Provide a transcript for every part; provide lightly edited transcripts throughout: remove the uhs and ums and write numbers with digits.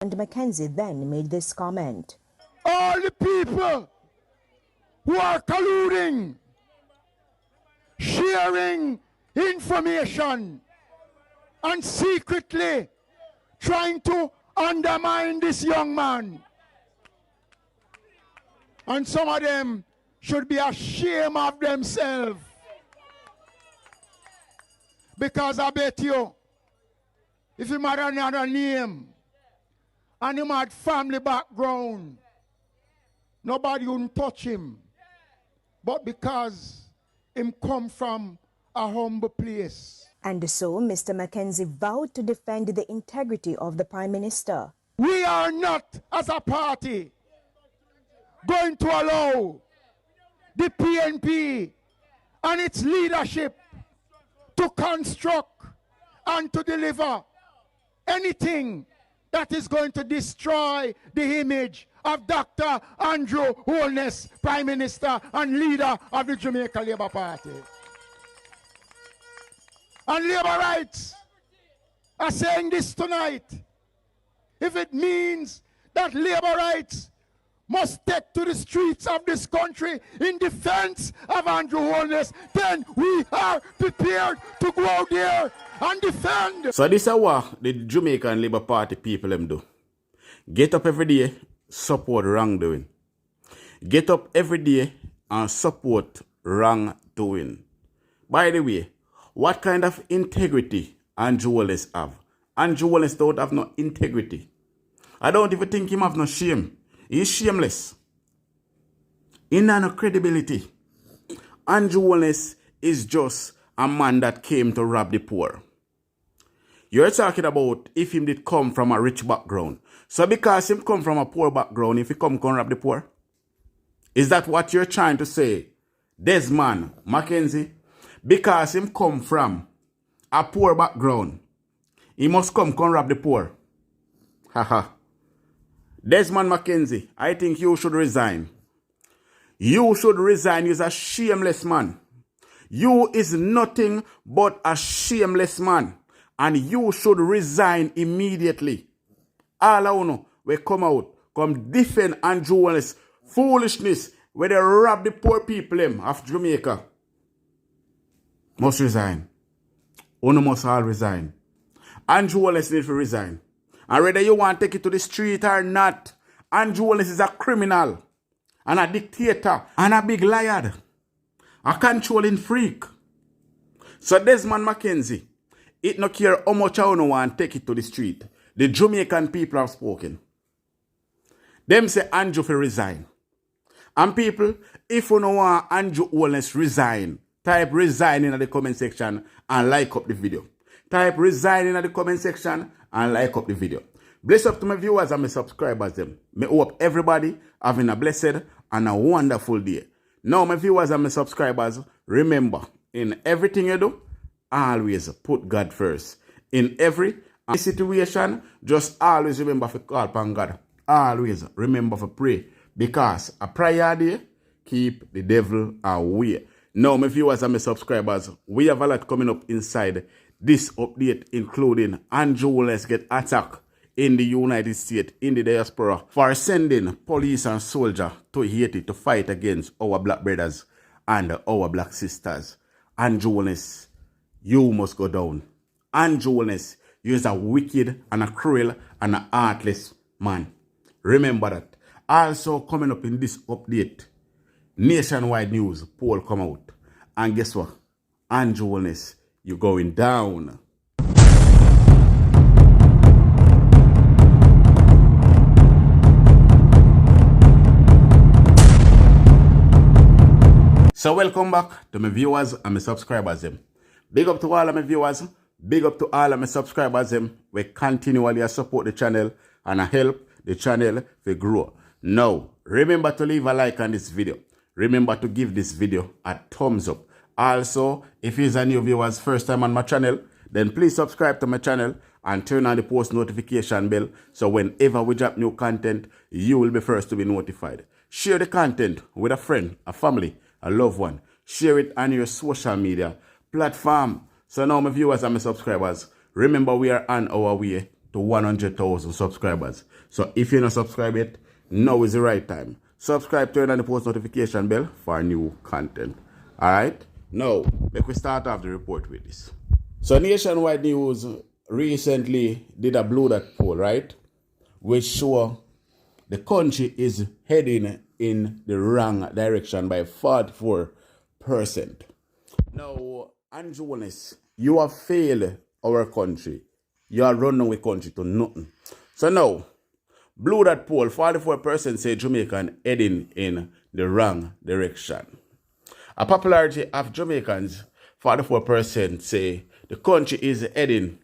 And Mackenzie then made this comment. All the people who are colluding, sharing information, and secretly trying to undermine this young man. And some of them should be ashamed of themselves. Because I bet you, if he had another name, and he had family background, nobody wouldn't touch him. But because him come from a humble place. And so Mr. Mackenzie vowed to defend the integrity of the Prime Minister. We are not, as a party, going to allow the PNP and its leadership to construct and to deliver anything that is going to destroy the image of Dr. Andrew Holiness, Prime Minister and leader of the Jamaica Labour Party. And Labour rights are saying this tonight. If it means that Labour rights must take to the streets of this country in defense of Andrew Holiness, then we are prepared to go out there and defend. So this is what the Jamaican Labour Party people them do. Get up every day, support wrongdoing. Get up every day and support wrongdoing. By the way, what kind of integrity Andrew Wallace have? Andrew Wallace don't have no integrity. I don't even think him have no shame. He's shameless. He has no credibility. Andrew Wallace is just a man that came to rob the poor. You're talking about if him did come from a rich background. So because him come from a poor background, if he come rob the poor? Is that what you're trying to say? Desmond Mackenzie? Because him come from a poor background, he must come rob the poor. Haha. Desmond Mackenzie, I think you should resign. You should resign. You're a shameless man. You is nothing but a shameless man. And you should resign immediately. All I know, we come out, come defend Andrew Wallace foolishness where they rob the poor people of Jamaica. Must resign. Uno must all resign. Andrew Wallace needs to resign. And whether you want to take it to the street or not, Andrew Wallace is a criminal and a dictator and a big liar. A controlling freak. So Desmond Mackenzie, it no care how much I want to take it to the street. The Jamaican people have spoken. Them say Andrew will resign. And people, if you don't want Andrew Wallace resign, type resign in the comment section and like up the video. Type resign in the comment section and like up the video. Bless up to my viewers and my subscribers them. May hope everybody having a blessed and a wonderful day. Now my viewers and my subscribers, remember, in everything you do, always put God first. In every situation, just always remember to call upon God. Always remember to pray. Because a prayer day keep the devil away. Now my viewers and my subscribers, we have a lot coming up inside this update, including Andrew Wallace get attacked in the United States, in the diaspora, for sending police and soldiers to Haiti to fight against our black brothers and our black sisters. Andrew Wallace, you must go down. Andrew Wallace, you is a wicked and a cruel and a heartless man. Remember that. Also coming up in this update, nationwide news poll come out. And guess what? Andrew Wallace, you're going down. So welcome back to my viewers and my subscribers them. Big up to all of my viewers, big up to all of my subscribers them. We continually support the channel and help the channel to grow. Now, remember to leave a like on this video. Remember to give this video a thumbs up. Also, if you're a new viewers first time on my channel, then please subscribe to my channel and turn on the post notification bell so whenever we drop new content, you will be first to be notified. Share the content with a friend, a family, a loved one. Share it on your social media platform. So now my viewers and my subscribers, remember we are on our way to 100,000 subscribers. So if you're not subscribed yet, now is the right time. Subscribe, turn on the post notification bell for new content. Alright? Now, let me start off the report with this. So Nationwide News recently did a Blue Dot poll, right? Which show the country is heading in the wrong direction by 44%. Now, Holiness, you have failed our country. You are running our country to nothing. So now, Blue Dot poll, 44% say Jamaican heading in the wrong direction. A popularity of Jamaicans, 44% say the country is heading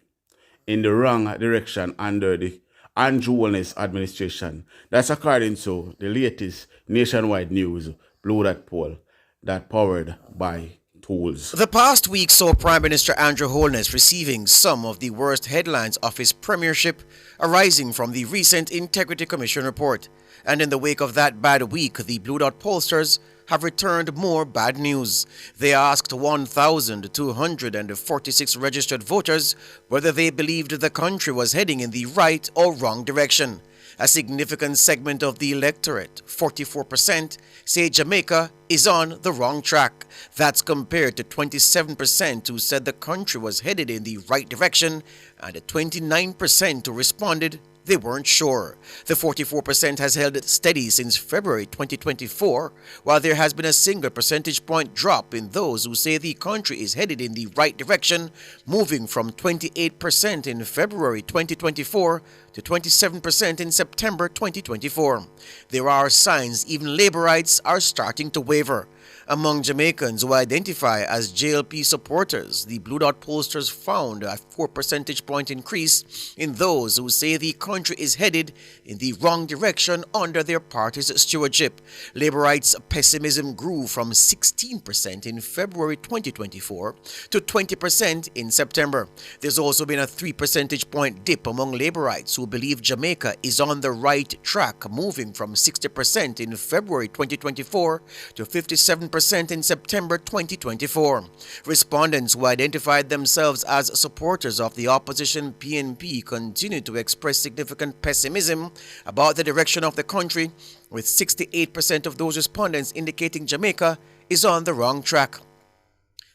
in the wrong direction under the Holiness administration. That's according to the latest Nationwide News Blue Dot poll that powered by Tools. The past week saw Prime Minister Andrew Holiness receiving some of the worst headlines of his premiership arising from the recent Integrity Commission report. And in the wake of that bad week, the Blue Dot pollsters have returned more bad news. They asked 1,246 registered voters whether they believed the country was heading in the right or wrong direction. A significant segment of the electorate, 44%, say Jamaica is on the wrong track. That's compared to 27% who said the country was headed in the right direction and 29% who responded they weren't sure. The 44% has held steady since February 2024, while there has been a single percentage point drop in those who say the country is headed in the right direction, moving from 28% in February 2024 to 27% in September 2024. There are signs even Labourites are starting to waver. Among Jamaicans who identify as JLP supporters, the Blue Dot pollsters found a 4 percentage point increase in those who say the country is headed in the wrong direction under their party's stewardship. Labourites' pessimism grew from 16% in February 2024 to 20% in September. There's also been a 3 percentage point dip among Labourites who believe Jamaica is on the right track, moving from 60% in February 2024 to 57% in September 2024. Respondents who identified themselves as supporters of the opposition PNP continue to express significant pessimism about the direction of the country, with 68% of those respondents indicating Jamaica is on the wrong track.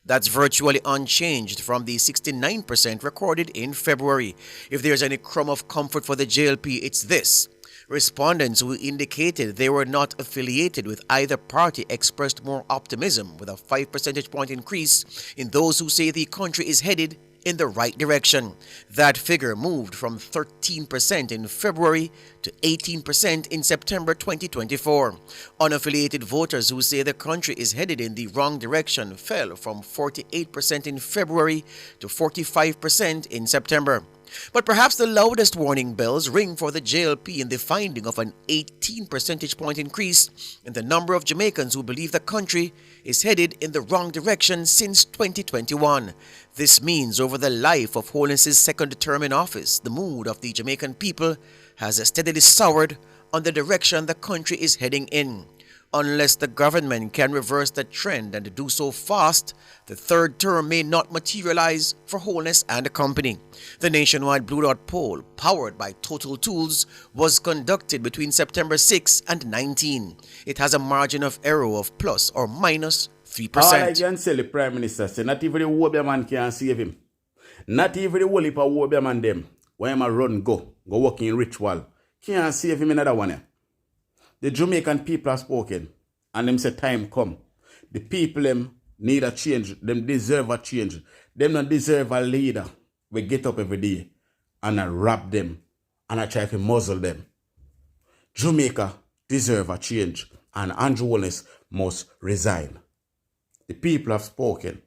That's virtually unchanged from the 69% recorded in February. If there's any crumb of comfort for the JLP, it's this. Respondents who indicated they were not affiliated with either party expressed more optimism, with a 5 percentage point increase in those who say the country is headed in the right direction. That figure moved from 13% in February to 18% in September 2024. Unaffiliated voters who say the country is headed in the wrong direction fell from 48% in February to 45% in September. But perhaps the loudest warning bells ring for the JLP in the finding of an 18 percentage point increase in the number of Jamaicans who believe the country is headed in the wrong direction since 2021. This means over the life of Holiness's second term in office, the mood of the Jamaican people has steadily soured on the direction the country is heading in. Unless the government can reverse the trend and do so fast, the third term may not materialize for Holiness and the company. The nationwide Blue Dot poll, powered by Total Tools, was conducted between September 6 and 19. It has a margin of error of plus or minus 3%. All I can say the Prime Minister say, not even the Wobia man can save him. Not even the whole heap of Wobia man them, where him a run go work in ritual, can't save him another one. The Jamaican people have spoken, and them say time come. The people them need a change. Them deserve a change. Them not deserve a leader. We get up every day and I rap them and I try to muzzle them. Jamaica deserve a change, and Andrew Holiness must resign. The people have spoken.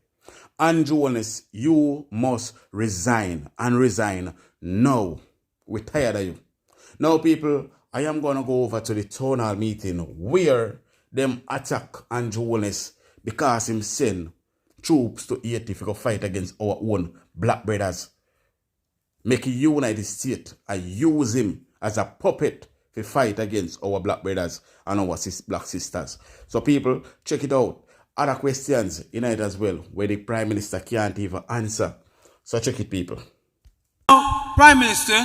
Andrew Holiness, you must resign, and resign now. We're tired of you. Now, people, I am going to go over to the town hall meeting where them attack Andrew Holiness because him send troops to Haiti to fight against our own black brothers. Make a United States and use him as a puppet to fight against our black brothers and our black sisters. So people, check it out. Other questions in it as well where the Prime Minister can't even answer. So check it, people. Prime Minister,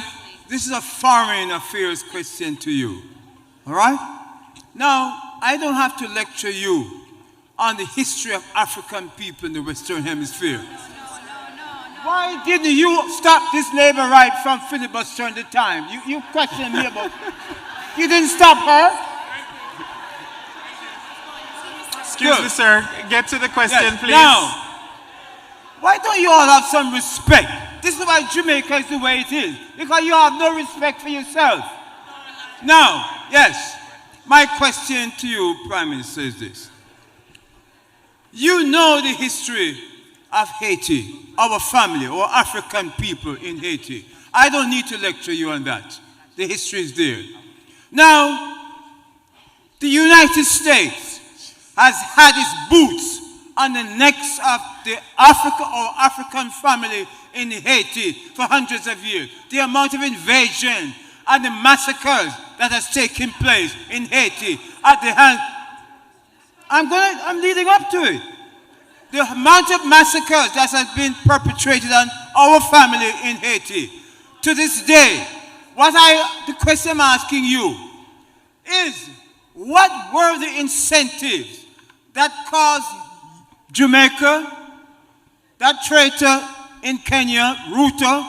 this is a foreign affairs question to you. All right? Now, I don't have to lecture you on the history of African people in the Western Hemisphere. Why didn't you stop this labor right from filibustering the time? You questioned me about... You didn't stop her? Excuse me, sir. Get to the question, Yes. please. Now, why don't you all have some respect? This is why Jamaica is the way it is. Because you have no respect for yourself. Now, yes, my question to you, Prime Minister, is this. You know the history of Haiti, our family, our African people in Haiti. I don't need to lecture you on that. The history is there. Now, the United States has had its boots on the necks of the African family in Haiti for hundreds of years. The amount of invasion and the massacres that has taken place in Haiti at the hand. I'm leading up to it. The amount of massacres that has been perpetrated on our family in Haiti to this day. The question I'm asking you is, what were the incentives that caused Jamaica, that traitor in Kenya, Ruto,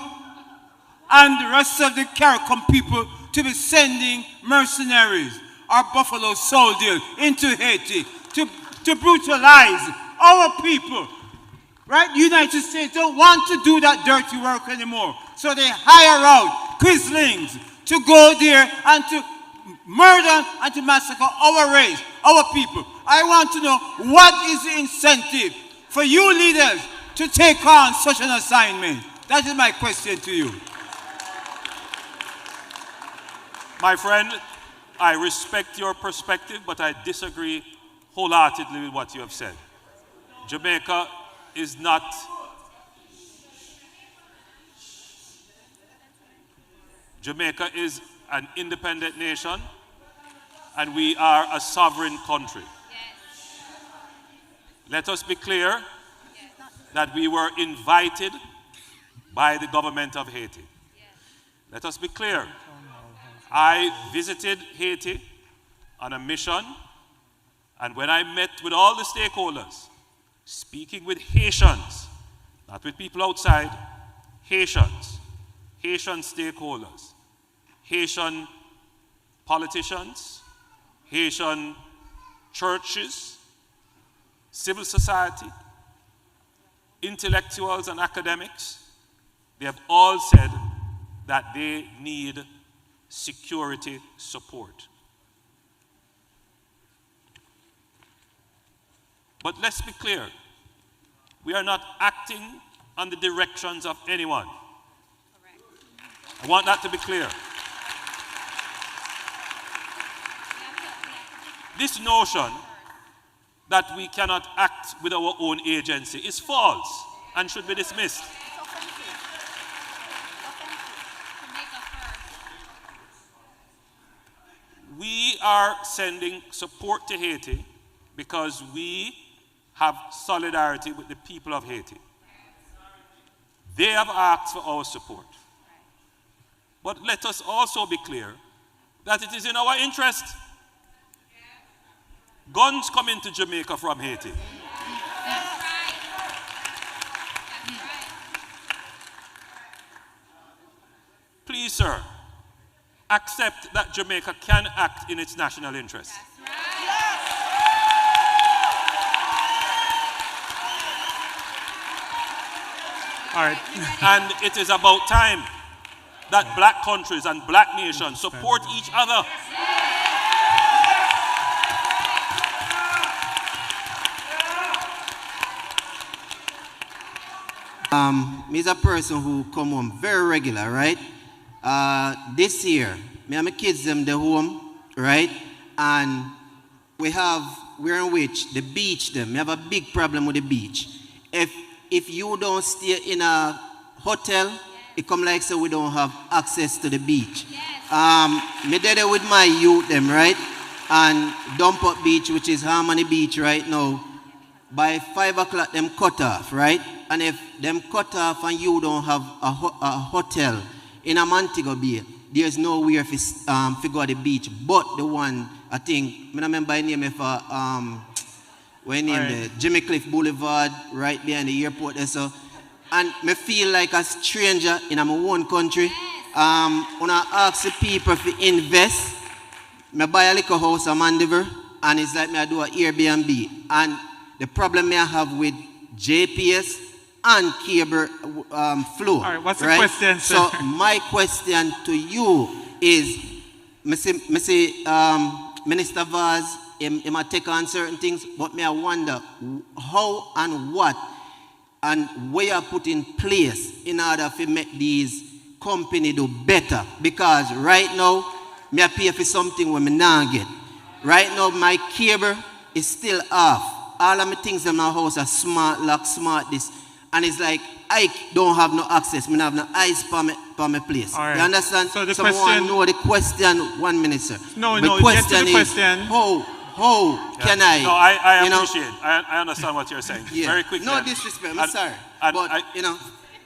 and the rest of the CARICOM people to be sending mercenaries or Buffalo soldiers into Haiti to brutalize our people? Right? United States don't want to do that dirty work anymore. So they hire out Quislings to go there and to murder and to massacre our race, our people. I want to know, what is the incentive for you leaders to take on such an assignment? That is my question to you. My friend, I respect your perspective, but I disagree wholeheartedly with what you have said. Jamaica is not... Jamaica is an independent nation, and we are a sovereign country. Let us be clear that we were invited by the government of Haiti. Let us be clear. I visited Haiti on a mission, and when I met with all the stakeholders, speaking with Haitians, not with people outside, Haitians, Haitian stakeholders, Haitian politicians, Haitian churches, civil society, intellectuals and academics, they have all said that they need security support. But let's be clear, we are not acting on the directions of anyone. I want that to be clear. This notion that we cannot act with our own agency is false and should be dismissed. We are sending support to Haiti because we have solidarity with the people of Haiti. They have asked for our support. But let us also be clear that it is in our interest. Guns come into Jamaica from Haiti. Please, sir, accept that Jamaica can act in its national interest. All right. And it is about time that black countries and black nations support each other. Me's a person who come home very regular, right? This year, me and my kids them the home, right? And we're in which the beach them. We have a big problem with the beach. If you don't stay in a hotel, it come like so we don't have access to the beach. Me there with my youth them, right? And Dump Up Beach, which is Harmony Beach right now, by 5 o'clock them cut off, right? And if them cut off and you don't have a hotel, In a Montego Bay, there's nowhere to go to the beach, but the one, I think, I don't remember the name of, when the Jimmy Cliff Boulevard, right behind the airport there, so. And me feel like a stranger in my own country. When I ask the people to invest, I buy a little house in Mandeville, and it's like me I do an Airbnb. And the problem I have with JPS and cable flow. All right, what's the right? question, sir? So my question to you is, Minister Vaz, he might take on certain things, but me I wonder how and what and where you put in place in order to make these companies do better. Because right now, me I pay for something when me not get. Right now, my cable is still off. All of my things in my house are smart lock, smart this. And it's like, I don't have no access. I have no eyes for my place. All right. You understand? So the Someone question... know the question, 1 minute, sir. No, the question is, question. How can I? No, I appreciate. I understand what you're saying. Yeah. Very quickly. No disrespect, I'm sorry. But,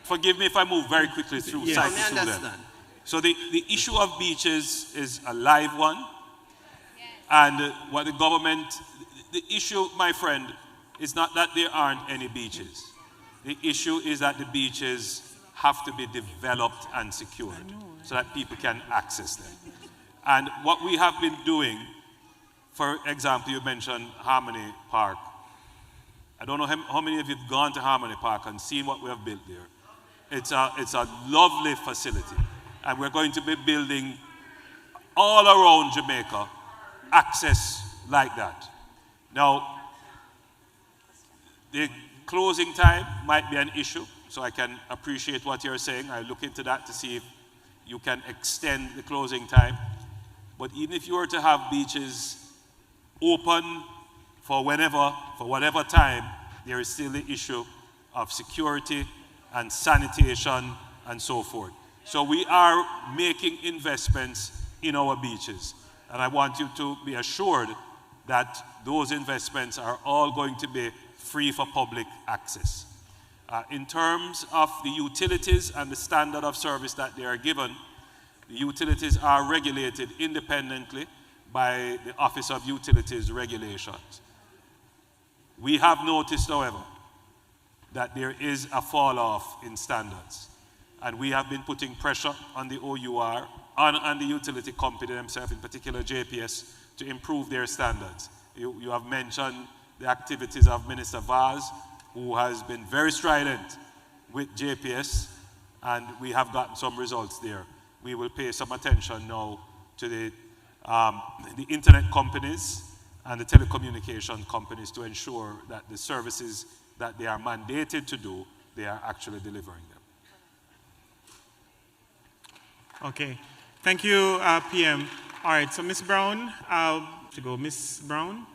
forgive me if I move very quickly through I cycles through them. So the issue of beaches is a live one. And what the government, the issue, my friend, is not that there aren't any beaches. The issue is that the beaches have to be developed and secured so that people can access them. And what we have been doing, for example, you mentioned Harmony Park. I don't know how many of you have gone to Harmony Park and seen what we have built there. It's a lovely facility. And we're going to be building all around Jamaica access like that. Now, the closing time might be an issue, so I can appreciate what you're saying. I'll look into that to see if you can extend the closing time. But even if you were to have beaches open for whenever, for whatever time, there is still the issue of security and sanitation and so forth. So we are making investments in our beaches. And I want you to be assured that those investments are all going to be free for public access. In terms of the utilities and the standard of service that they are given, the utilities are regulated independently by the Office of Utilities Regulations. We have noticed, however, that there is a fall off in standards. And we have been putting pressure on the OUR and the utility company themselves, in particular JPS, to improve their standards. You have mentioned the activities of Minister Vaz, who has been very strident with JPS, and we have gotten some results there. We will pay some attention now to the internet companies and the telecommunication companies to ensure that the services that they are mandated to do, they are actually delivering them. Okay. Thank you, PM. All right, so Ms. Brown, to go. Ms. Brown.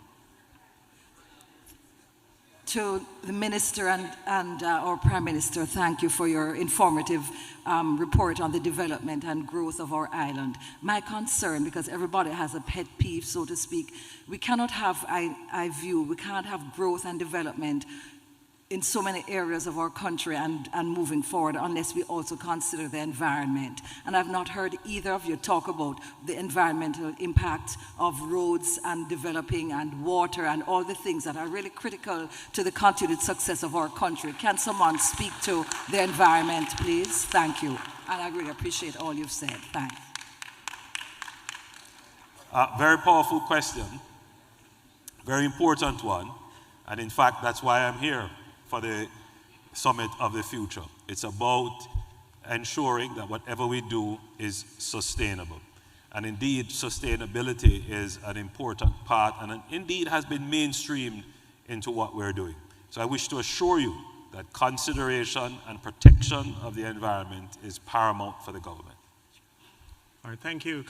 To the Minister and our Prime Minister, thank you for your informative report on the development and growth of our island. My concern, because everybody has a pet peeve, so to speak, we cannot have, we cannot have growth and development in so many areas of our country and moving forward unless we also consider the environment. And I've not heard either of you talk about the environmental impact of roads and developing and water and all the things that are really critical to the continued success of our country. Can someone speak to the environment, please? Thank you. And I really appreciate all you've said. Thanks. Very powerful question. Very important one. And in fact, that's why I'm here for the Summit of the Future. It's about ensuring that whatever we do is sustainable. And indeed, sustainability is an important part and indeed has been mainstreamed into what we're doing. So I wish to assure you that consideration and protection of the environment is paramount for the government. All right, thank you.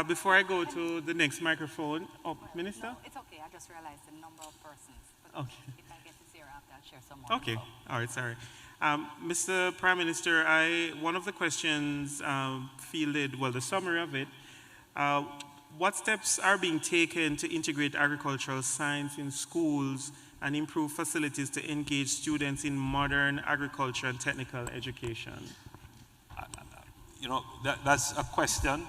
Before I go to the next microphone, Minister? No, it's okay. I just realized the number of persons. But okay. If I get to see her after, I'll share some more. Okay. All right, sorry. Mr. Prime Minister, one of the questions fielded, well, the summary of it, what steps are being taken to integrate agricultural science in schools and improve facilities to engage students in modern agriculture and technical education? you know, that's a question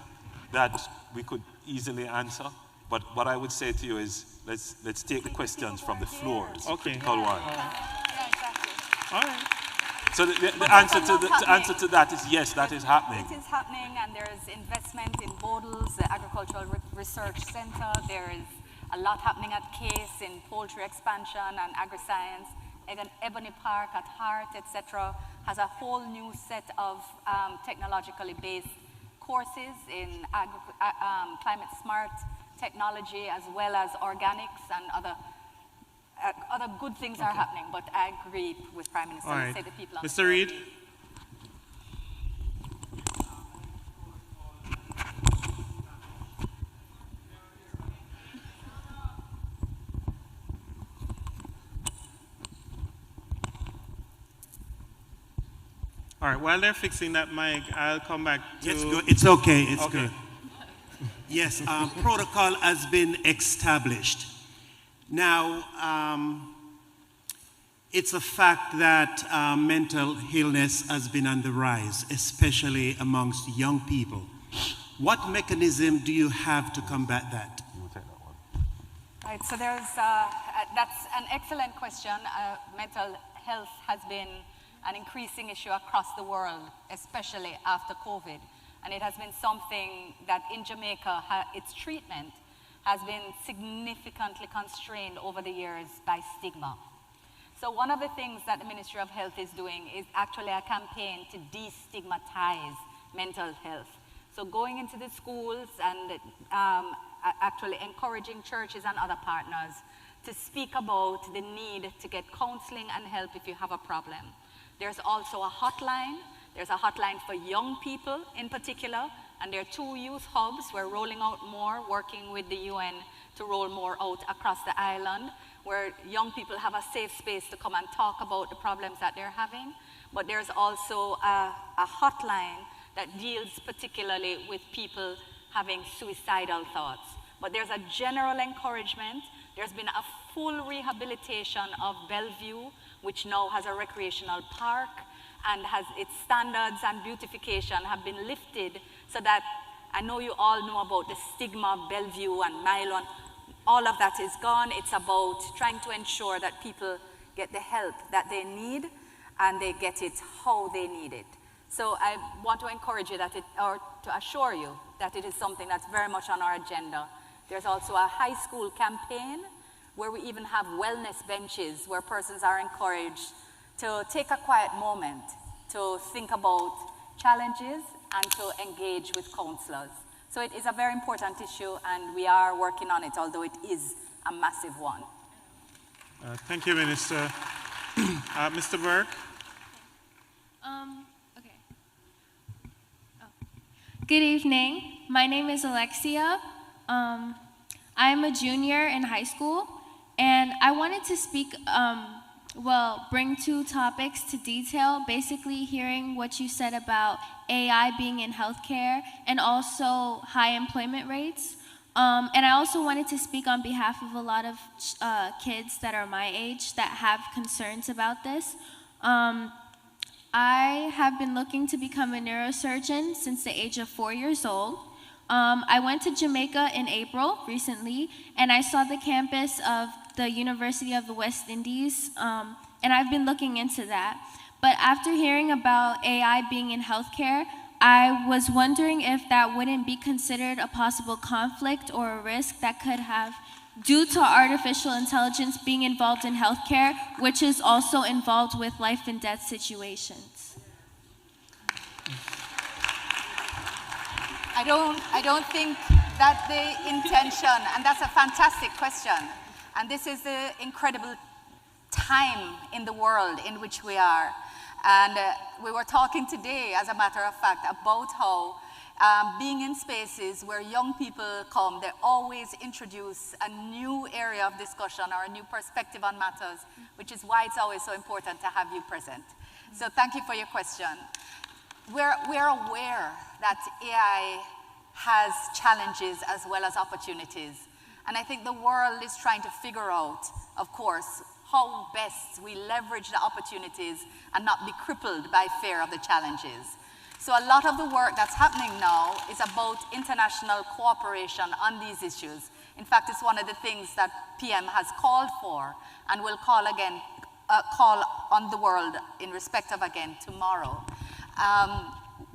that we could easily answer. But what I would say to you is, let's take the questions from the floors. Okay. Critical one. Yeah, exactly. All right. So the answer to that is yes, that is happening. It is happening, and there is investment in Bodles, the Agricultural Research Center. There is a lot happening at CASE in poultry expansion and agri-science. Ebony Park at Hart, etc., has a whole new set of technologically based courses in climate smart technology, as well as organics and other good things are happening. But I agree with Prime Minister. All right. Say the people on Mr. Reid. All right, while they're fixing that mic, I'll come back to... It's okay, it's Okay. good. Yes, protocol has been established. Now, it's a fact that mental illness has been on the rise, especially amongst young people. What mechanism do you have to combat that? Right, so that's an excellent question. Mental health has been an increasing issue across the world, especially after COVID. And it has been something that in Jamaica, its treatment has been significantly constrained over the years by stigma. So one of the things that the Ministry of Health is doing is actually a campaign to destigmatize mental health. So going into the schools and actually encouraging churches and other partners to speak about the need to get counseling and help if you have a problem. There's also a hotline. There's a hotline for young people in particular, and there are 2 youth hubs. We're rolling out more, working with the UN to roll more out across the island, where young people have a safe space to come and talk about the problems that they're having. But there's also a hotline that deals particularly with people having suicidal thoughts. But there's a general encouragement. There's been a full rehabilitation of Bellevue, which now has a recreational park, and has its standards and beautification have been lifted so that I know you all know about the stigma of Bellevue and Mylon. All of that is gone. It's about trying to ensure that people get the help that they need and they get it how they need it. So I want to encourage you or to assure you that it is something that's very much on our agenda. There's also a high school campaign where we even have wellness benches where persons are encouraged to take a quiet moment to think about challenges and to engage with counselors. So it is a very important issue, and we are working on it, although it is a massive one. Thank you, Minister. Mr. Burke? Okay. Good evening. My name is Alexia. I'm a junior in high school, and I wanted to speak, bring 2 topics to detail, basically hearing what you said about AI being in healthcare and also high employment rates. And I also wanted to speak on behalf of a lot of kids that are my age that have concerns about this. I have been looking to become a neurosurgeon since the age of 4 years old. I went to Jamaica in April recently, and I saw the campus of the University of the West Indies, and I've been looking into that. But after hearing about AI being in healthcare, I was wondering if that wouldn't be considered a possible conflict or a risk that could have due to artificial intelligence being involved in healthcare, which is also involved with life and death situations. I don't think that the intention, and that's a fantastic question, and this is the incredible time in the world in which we are. And we were talking today, as a matter of fact, about how being in spaces where young people come, they always introduce a new area of discussion or a new perspective on matters, which is why it's always so important to have you present. So thank you for your question. We're aware that AI has challenges as well as opportunities. And I think the world is trying to figure out, of course, how best we leverage the opportunities and not be crippled by fear of the challenges. So a lot of the work that's happening now is about international cooperation on these issues. In fact, it's one of the things that PM has called for and will call on the world in respect of again tomorrow.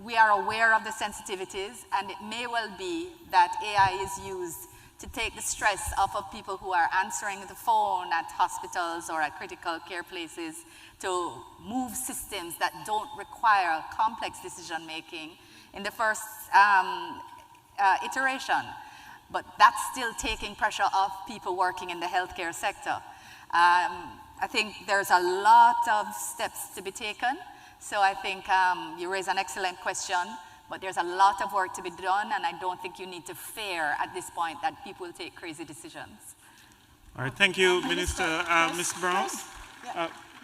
We are aware of the sensitivities, and it may well be that AI is used to take the stress off of people who are answering the phone at hospitals or at critical care places, to move systems that don't require complex decision making in the first iteration. But that's still taking pressure off people working in the healthcare sector. I think there's a lot of steps to be taken. So I think you raise an excellent question, but there's a lot of work to be done, and I don't think you need to fear at this point that people will take crazy decisions. All right, thank you, Minister. Ms. Brown?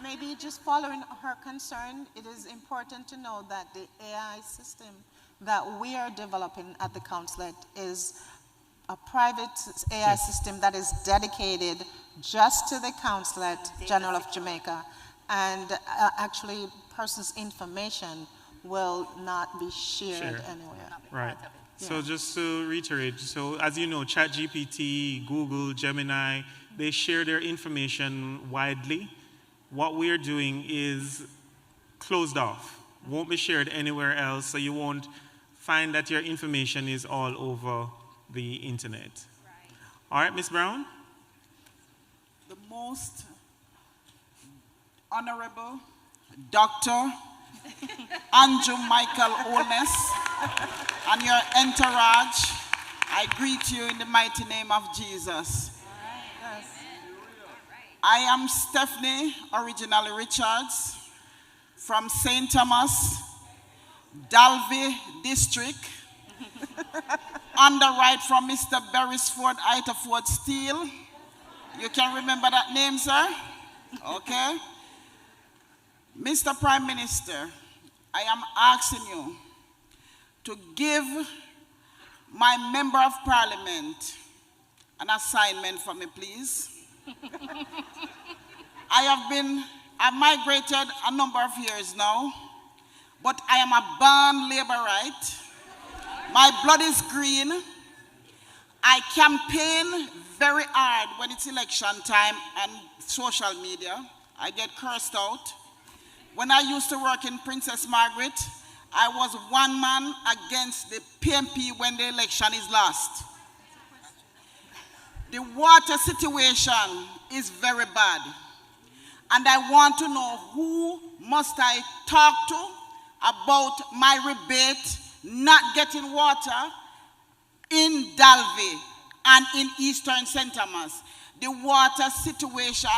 Maybe just following her concern, it is important to know that the AI system that we are developing at the consulate is a private AI system that is dedicated just to the Consulate General of Jamaica, and actually person's information will not be shared anywhere. Right. So just to reiterate, so as you know, ChatGPT, Google, Gemini, they share their information widely. What we're doing is closed off. Won't be shared anywhere else, so you won't find that your information is all over the internet. Right. All right, Ms. Brown? The most Honorable Dr. Andrew Michael Holiness and your entourage, I greet you in the mighty name of Jesus. Yes. I am Stephanie, originally Richards, from St. Thomas, Dalvey District, underwrite from Mr. Beresford Itaford Steele. You can remember that name, sir? Okay. Mr. Prime Minister, I am asking you to give my Member of Parliament an assignment for me, please. I've migrated a number of years now, but I am a born laborite. My blood is green. I campaign very hard when it's election time and social media. I get cursed out. When I used to work in Princess Margaret, I was one man against the PMP when the election is lost. The water situation is very bad. And I want to know, who must I talk to about my rebate not getting water in Dalvey and in Eastern St. Thomas? The water situation,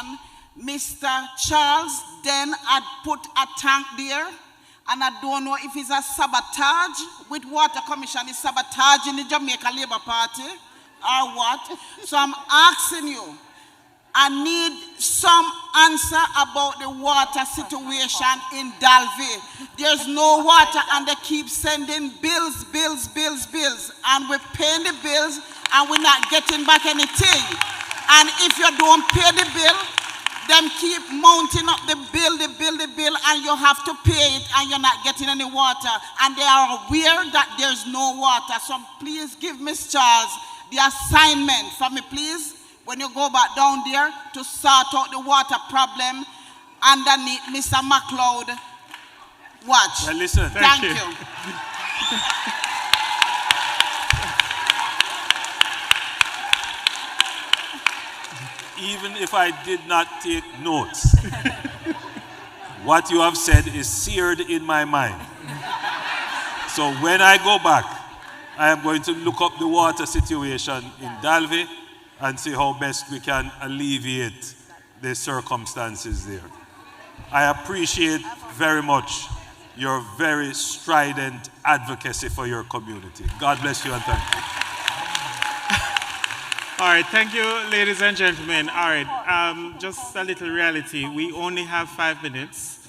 Mr. Charles then had put a tank there, and I don't know if it's a sabotage with Water Commission, is sabotage in the Jamaica Labour Party or what. So I'm asking you, I need some answer about the water situation in Dalvey. There's no water and they keep sending bills, and we're paying the bills and we're not getting back anything. And if you don't pay the bill, them keep mounting up the bill, and you have to pay it and you're not getting any water. And they are aware that there's no water. So please give Ms. Charles the assignment for me, please, when you go back down there to sort out the water problem underneath Mr. McLeod. Watch. Yeah, listen. Thank you. Even if I did not take notes, what you have said is seared in my mind. So when I go back, I am going to look up the water situation in Dalvey and see how best we can alleviate the circumstances there. I appreciate very much your very strident advocacy for your community. God bless you and thank you. All right, thank you, ladies and gentlemen. All right, just a little reality. We only have 5 minutes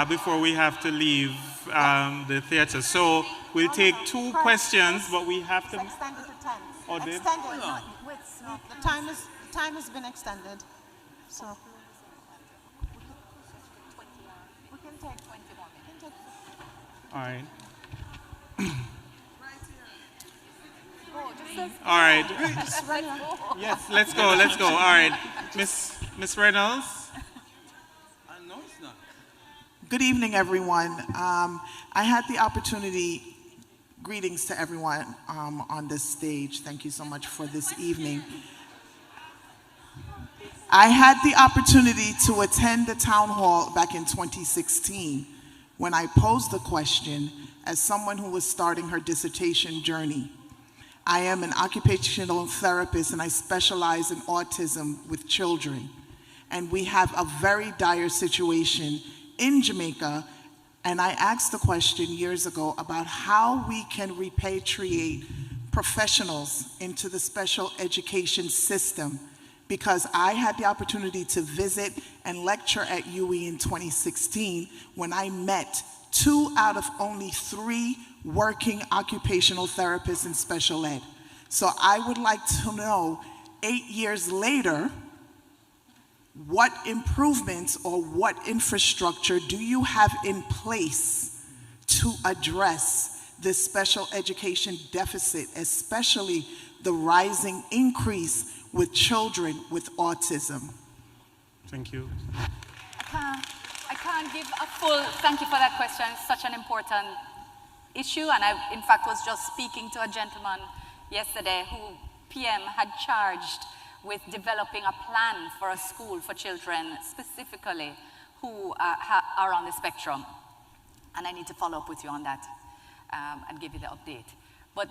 before we have to leave the theater. So we'll take 2 questions, but we have to... Extended to 10. Oh, extended. The time has been extended. So We can take 20 more minutes. All right. All right. Yes, let's go. All right. Miss Reynolds. No, it's not. Good evening, everyone. I had the opportunity, greetings to everyone on this stage. Thank you so much for this evening. I had the opportunity to attend the town hall back in 2016 when I posed the question as someone who was starting her dissertation journey. I am an occupational therapist and I specialize in autism with children. And we have a very dire situation in Jamaica. And I asked the question years ago about how we can repatriate professionals into the special education system, because I had the opportunity to visit and lecture at UE in 2016 when I met 2 out of only 3 working occupational therapists in special ed. So I would like to know, 8 years later, what improvements or what infrastructure do you have in place to address this special education deficit, especially the rising increase with children with autism? Thank you. I can't give a full, thank you for that question. It's such an important issue, and I, in fact, was just speaking to a gentleman yesterday who PM had charged with developing a plan for a school for children specifically who are on the spectrum. And I need to follow up with you on that and give you the update. But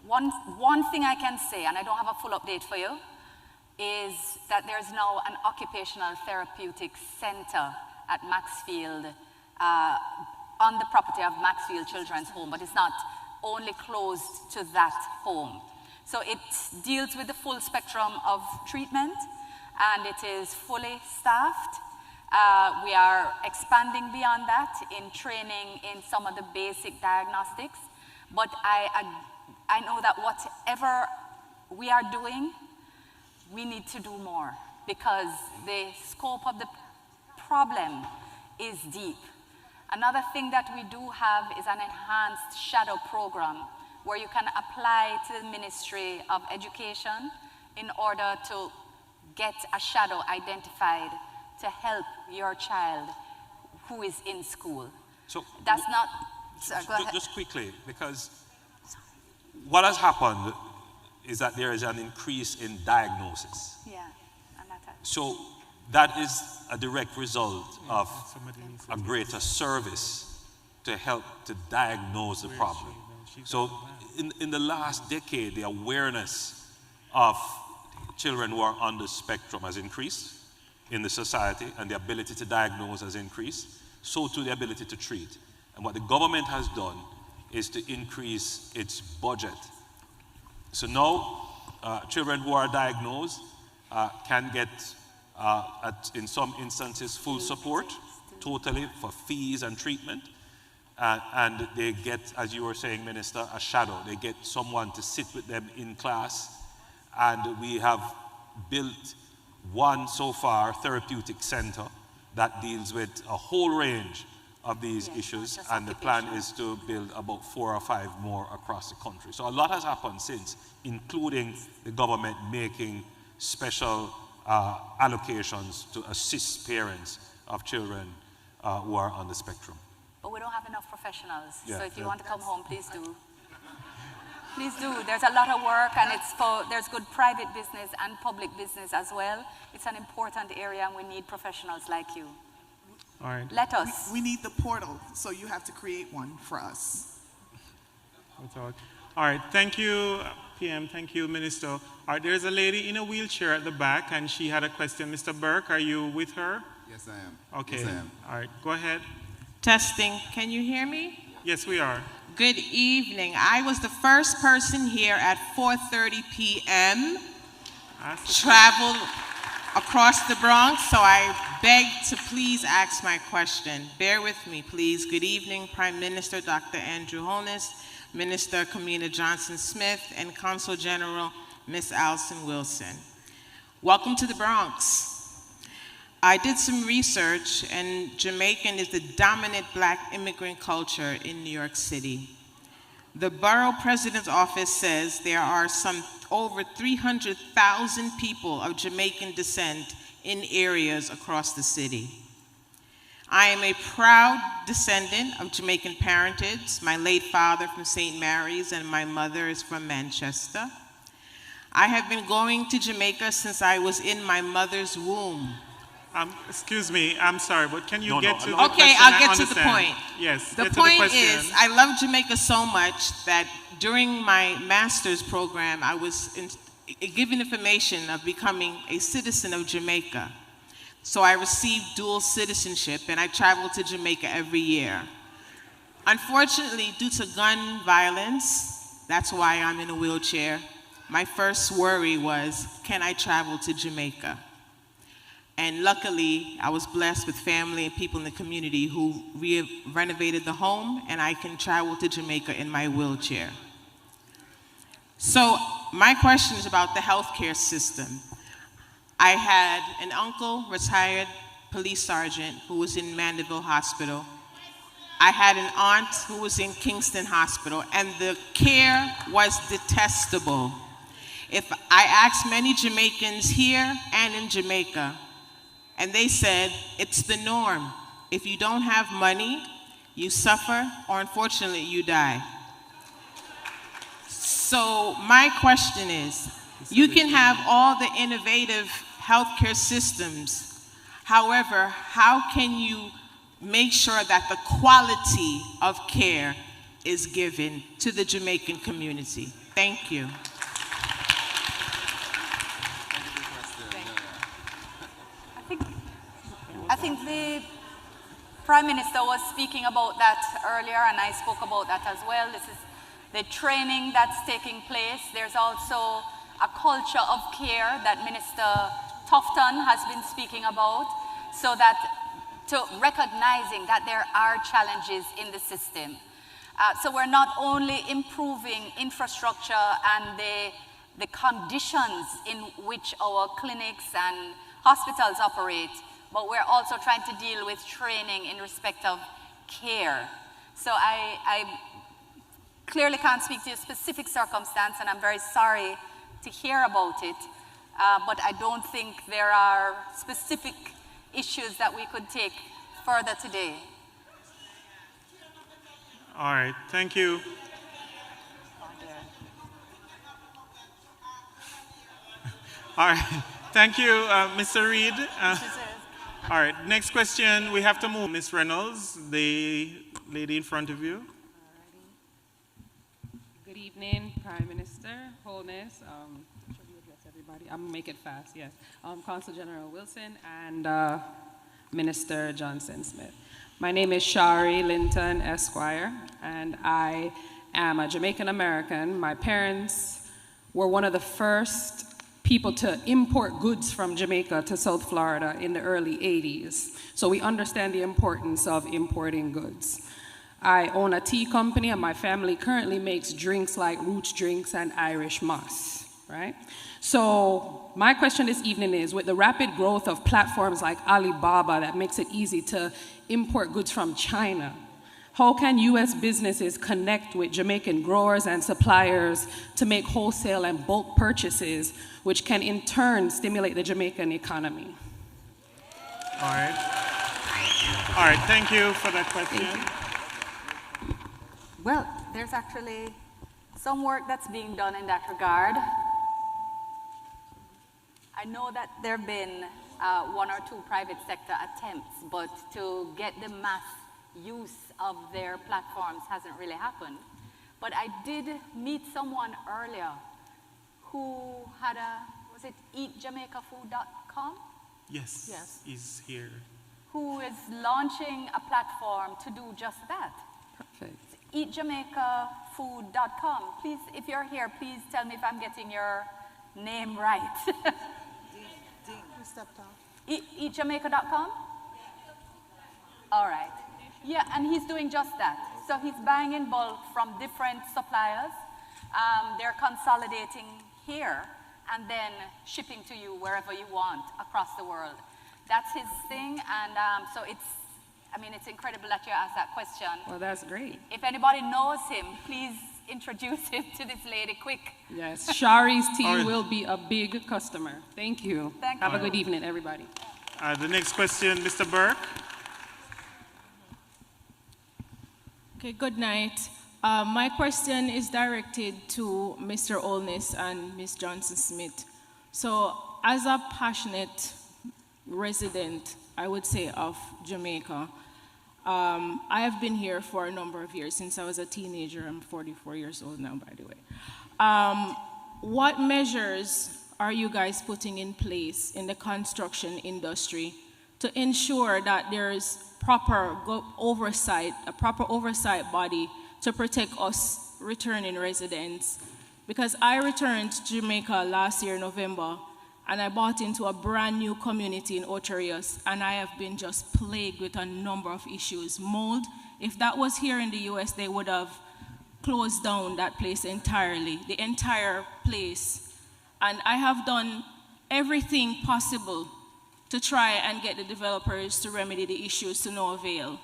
one thing I can say, and I don't have a full update for you, is that there's now an occupational therapeutic center at Maxfield, on the property of Maxfield Children's Home, but it's not only closed to that home. So it deals with the full spectrum of treatment, and it is fully staffed. We are expanding beyond that in training in some of the basic diagnostics, but I know that whatever we are doing, we need to do more, because the scope of the problem is deep. Another thing that we do have is an enhanced shadow program where you can apply to the Ministry of Education in order to get a shadow identified to help your child who is in school. So that's not, sorry, go ahead. Just quickly, because what has happened is that there is an increase in diagnosis. Yeah, and that so that is a direct result of a greater service to help to diagnose the problem. So in the last decade, the awareness of children who are on the spectrum has increased in the society, and the ability to diagnose has increased, so too the ability to treat. And what the government has done is to increase its budget. So now children who are diagnosed can get, in some instances, full support totally for fees and treatment. And they get, as you were saying, Minister, a shadow. They get someone to sit with them in class. And we have built one, so far, therapeutic center that deals with a whole range of these issues. And the plan is to build about 4 or 5 more across the country. So a lot has happened since, including the government making special allocations to assist parents of children who are on the spectrum. But we don't have enough professionals. Yeah, so if you want to come home, please do. Please do. There's a lot of work, and there's good private business and public business as well. It's an important area, and we need professionals like you. All right. Let us. We need the portal, so you have to create one for us. All right. Thank you, PM. Thank you, Minister. All right. There's a lady in a wheelchair at the back, and she had a question. Mr. Burke, are you with her? Yes, I am. Okay. Yes, I am. All right. Go ahead. Testing. Can you hear me? Yes, we are. Good evening. I was the first person here at 4:30 p.m. Traveled across the Bronx, so I beg to please ask my question. Bear with me, please. Good evening, Prime Minister Dr. Andrew Holiness, Minister Kamina Johnson-Smith, and Consul General Miss Alison Wilson. Welcome to the Bronx. I did some research, and Jamaican is the dominant black immigrant culture in New York City. The borough president's office says there are some over 300,000 people of Jamaican descent in areas across the city. I am a proud descendant of Jamaican parentage. My late father from St. Mary's and my mother is from Manchester. I have been going to Jamaica since I was in my mother's womb. Excuse me, I'm sorry, but can you get to the Okay, question? I'll get to the point. Yes, The get to point question. is, I love Jamaica so much that during my master's program, I was given information of becoming a citizen of Jamaica. So I received dual citizenship, and I traveled to Jamaica every year. Unfortunately, due to gun violence, that's why I'm in a wheelchair, my first worry was, can I travel to Jamaica? And luckily, I was blessed with family and people in the community who renovated the home, and I can travel to Jamaica in my wheelchair. So my question is about the healthcare system. I had an uncle, retired police sergeant, who was in Mandeville Hospital. I had an aunt who was in Kingston Hospital, and the care was detestable. If I asked many Jamaicans here and in Jamaica, and they said, it's the norm. If you don't have money, you suffer, or unfortunately, you die. So my question is, you can have all the innovative healthcare systems. However, how can you make sure that the quality of care is given to the Jamaican community? Thank you. I think the Prime Minister was speaking about that earlier, and I spoke about that as well. This is the training that's taking place. There's also a culture of care that Minister Tufton has been speaking about, so that to recognizing that there are challenges in the system. So we're not only improving infrastructure and the conditions in which our clinics and hospitals operate, but we're also trying to deal with training in respect of care. So I clearly can't speak to a specific circumstance, and I'm very sorry to hear about it, but I don't think there are specific issues that we could take further today. All right, thank you. All right, thank you, Mr. Reed. All right, next question, we have to move. Ms. Reynolds, the lady in front of you. Good evening, Prime Minister, Holiness. Should we address everybody? I'm gonna make it fast, yes. Consul General Wilson and Minister Johnson Smith. My name is Shari Linton, Esquire, and I am a Jamaican American. My parents were one of the first people to import goods from Jamaica to South Florida in the early 80s. So we understand the importance of importing goods. I own a tea company, and my family currently makes drinks like Roots Drinks and Irish Moss, right? So my question this evening is, with the rapid growth of platforms like Alibaba that makes it easy to import goods from China, how can U.S. businesses connect with Jamaican growers and suppliers to make wholesale and bulk purchases, which can in turn stimulate the Jamaican economy? All right. All right, thank you for that question. Well, there's actually some work that's being done in that regard. I know that there have been one or two private sector attempts, but to get the mass use of their platforms hasn't really happened. But I did meet someone earlier who had was it eatjamaicafood.com? Yes, Yes. he's here. Who is launching a platform to do just that. Perfect. Eatjamaicafood.com. Please, if you're here, please tell me if I'm getting your name right. Eatjamaica.com? All right. Yeah, and he's doing just that. So he's buying in bulk from different suppliers. They're consolidating here and then shipping to you wherever you want across the world. that's his thing, and so it's incredible that you asked that question. Well, that's great. If anybody knows him, please introduce him to this lady quick. Yes, Shari's tea will be a big customer. Thank you. Thank Have you. a good evening, everybody. The next question, Mr. Burke. Okay, good night. My question is directed to Mr. Holiness and Ms. Johnson-Smith. So, as a passionate resident, I would say, of Jamaica, I have been here for a number of years, since I was a teenager. I'm 44 years old now, by the way. What measures are you guys putting in place in the construction industry to ensure that there's proper oversight, a proper oversight body to protect us returning residents? Because I returned to Jamaica last year, November, and I bought into a brand new community in Ocherius, and I have been just plagued with a number of issues. Mold, if that was here in the US, they would have closed down that place entirely, the entire place. And I have done everything possible to try and get the developers to remedy the issues to no avail.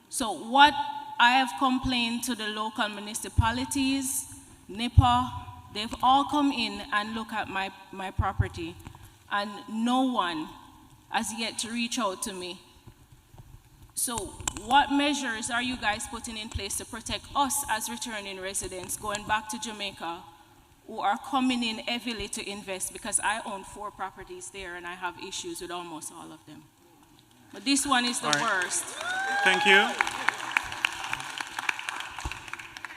So what I have complained to the local municipalities, NIPA, they've all come in and look at my property, and no one has yet to reach out to me. So what measures are you guys putting in place to protect us as returning residents going back to Jamaica who are coming in heavily to invest? Because I own 4 properties there and I have issues with almost all of them. But this one is the worst. Thank you.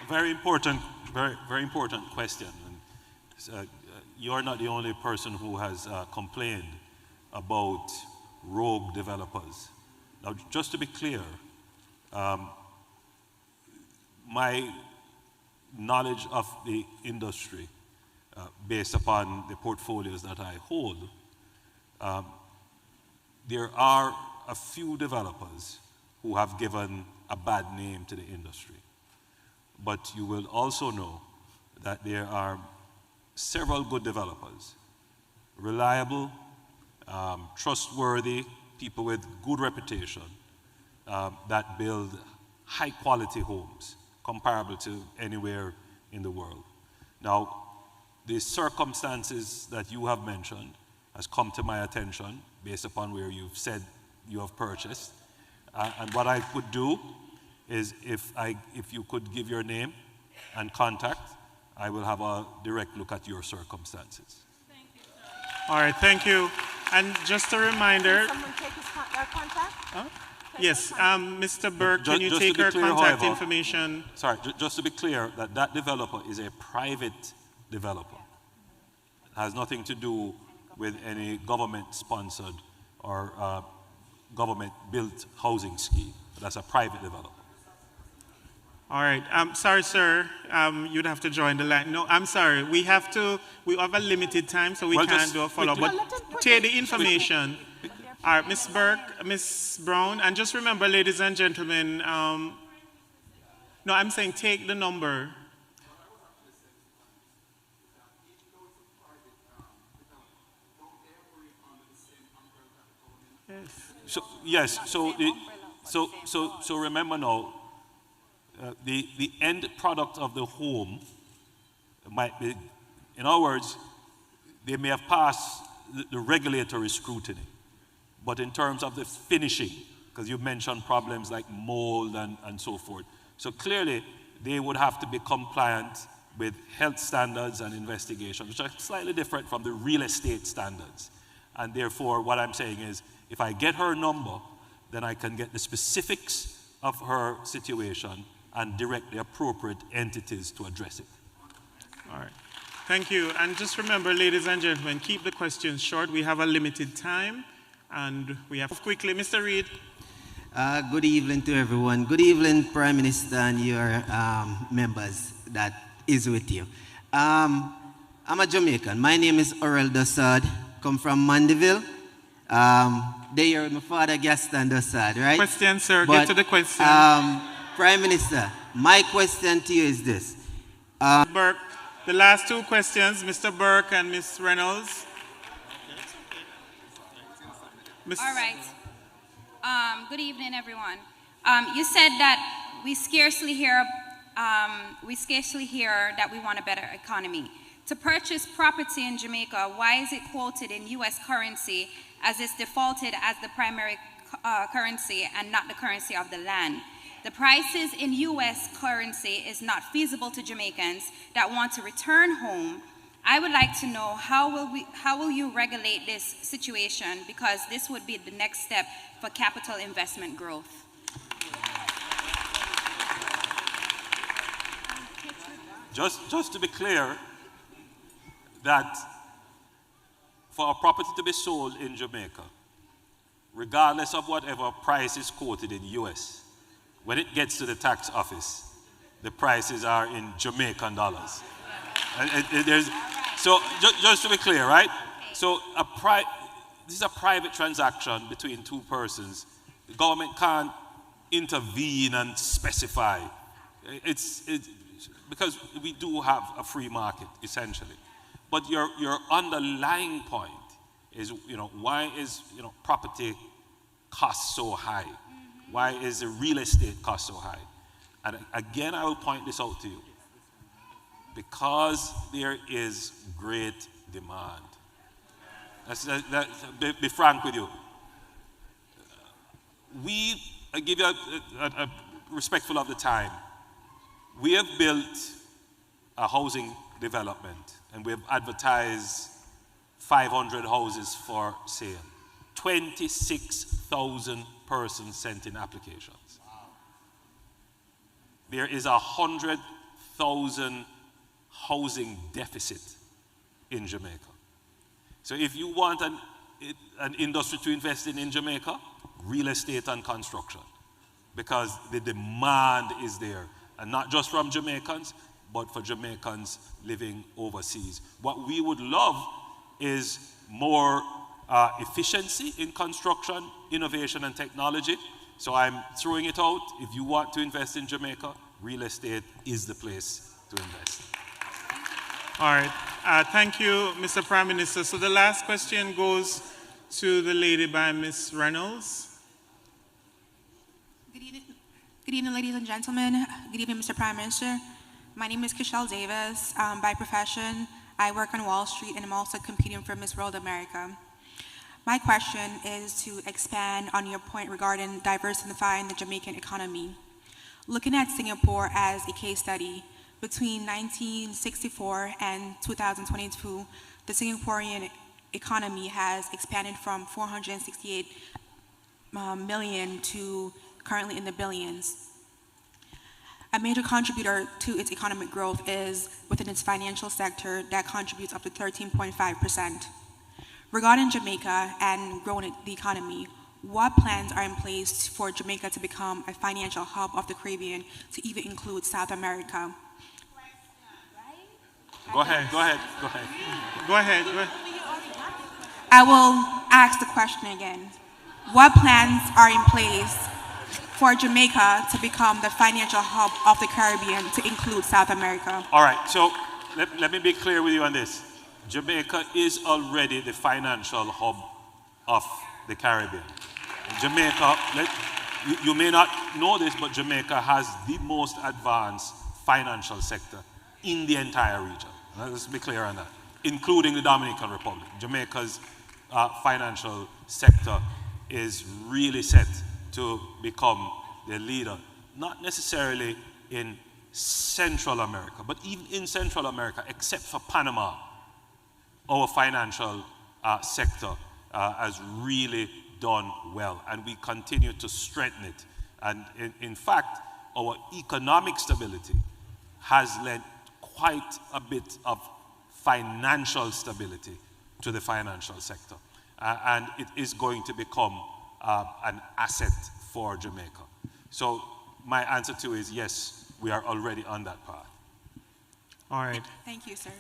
Very important, very important question. And, you're not the only person who has complained about rogue developers. Now, just to be clear, my knowledge of the industry, based upon the portfolios that I hold, there are a few developers who have given a bad name to the industry. But you will also know that there are several good developers, reliable, trustworthy, people with good reputation, that build high quality homes comparable to anywhere in the world. Now, the circumstances that you have mentioned has come to my attention based upon where you've said you have purchased. And what I could do is if you could give your name and contact, I will have a direct look at your circumstances. Thank you, sir. All right, thank you. And just a reminder. Can someone take his contact? Huh? Yes, Mr. Burke, can you take our contact information? Sorry, just to be clear, that developer is a private developer. It has nothing to do with any government-sponsored or government-built housing scheme. That's a private developer. All right. Sorry, sir. You'd have to join the line. No, I'm sorry. We have a limited time, so we can't do a follow-up. But take the information. All right, Ms. Burke, Ms. Brown, and just remember, ladies and gentlemen, no, I'm saying take the number. Yes. So remember now, the end product of the home might be, in other words, they may have passed the regulatory scrutiny, but in terms of the finishing, because you mentioned problems like mold and so forth, so clearly they would have to be compliant with health standards and investigations, which are slightly different from the real estate standards. And therefore, what I'm saying is, if I get her number, then I can get the specifics of her situation and direct the appropriate entities to address it. All right. Thank you. And just remember, ladies and gentlemen, keep the questions short. We have a limited time, and we have quickly. Mr. Reid. Good evening to everyone. Good evening, Prime Minister, and your members that is with you. I'm a Jamaican. My name is Orel Dossard. Come from Mandeville. There, my father, Gaston Dossard, right? Question, sir. Get to the question. Prime Minister, my question to you is this. Burke, the last 2 questions, Mr. Burke and Ms. Reynolds. All right. Good evening, everyone. You said that we scarcely hear that we want a better economy. To purchase property in Jamaica, why is it quoted in U.S. currency as it's defaulted as the primary currency and not the currency of the land? The prices in U.S. currency is not feasible to Jamaicans that want to return home. I would like to know how will you regulate this situation, because this would be the next step for capital investment growth. Just to be clear, that for a property to be sold in Jamaica, regardless of whatever price is quoted in US, when it gets to the tax office, the prices are in Jamaican dollars. So just to be clear, right? So this is a private transaction between two persons. The government can't intervene and specify. It's because we do have a free market, essentially. But your underlying point is, why is, property cost so high? Why is the real estate cost so high? And again, I will point this out to you. Because there is great demand. Be frank with you. I give you a respectful of the time. We have built a housing development and we have advertised 500 houses for sale. 26,000 persons sent in applications. There is 100,000 housing deficit in Jamaica. So if you want an industry to invest in Jamaica, real estate and construction, because the demand is there, and not just from Jamaicans, but for Jamaicans living overseas. What we would love is more efficiency in construction, innovation and technology. So I'm throwing it out. If you want to invest in Jamaica, real estate is the place to invest. All right. Thank you, Mr. Prime Minister. So the last question goes to the lady by Ms. Reynolds. Good evening, ladies and gentlemen. Good evening, Mr. Prime Minister. My name is Kishelle Davis. By profession, I work on Wall Street, and I'm also competing for Miss World America. My question is to expand on your point regarding diversifying the Jamaican economy. Looking at Singapore as a case study, between 1964 and 2022, the Singaporean economy has expanded from 468 million to currently in the billions. A major contributor to its economic growth is within its financial sector that contributes up to 13.5%. Regarding Jamaica and growing the economy, what plans are in place for Jamaica to become a financial hub of the Caribbean, to even include South America? Go ahead. I will ask the question again. What plans are in place for Jamaica to become the financial hub of the Caribbean, to include South America? All right, so let me be clear with you on this. Jamaica is already the financial hub of the Caribbean. Jamaica, you may not know this, but Jamaica has the most advanced financial sector in the entire region. Let's be clear on that, including the Dominican Republic. Jamaica's financial sector is really set to become the leader, not necessarily in Central America, but even in Central America, except for Panama, our financial sector has really done well, and we continue to strengthen it. And in fact, our economic stability has led quite a bit of financial stability to the financial sector. And it is going to become an asset for Jamaica. So my answer to you is yes, we are already on that path. All right. Thank you, sir.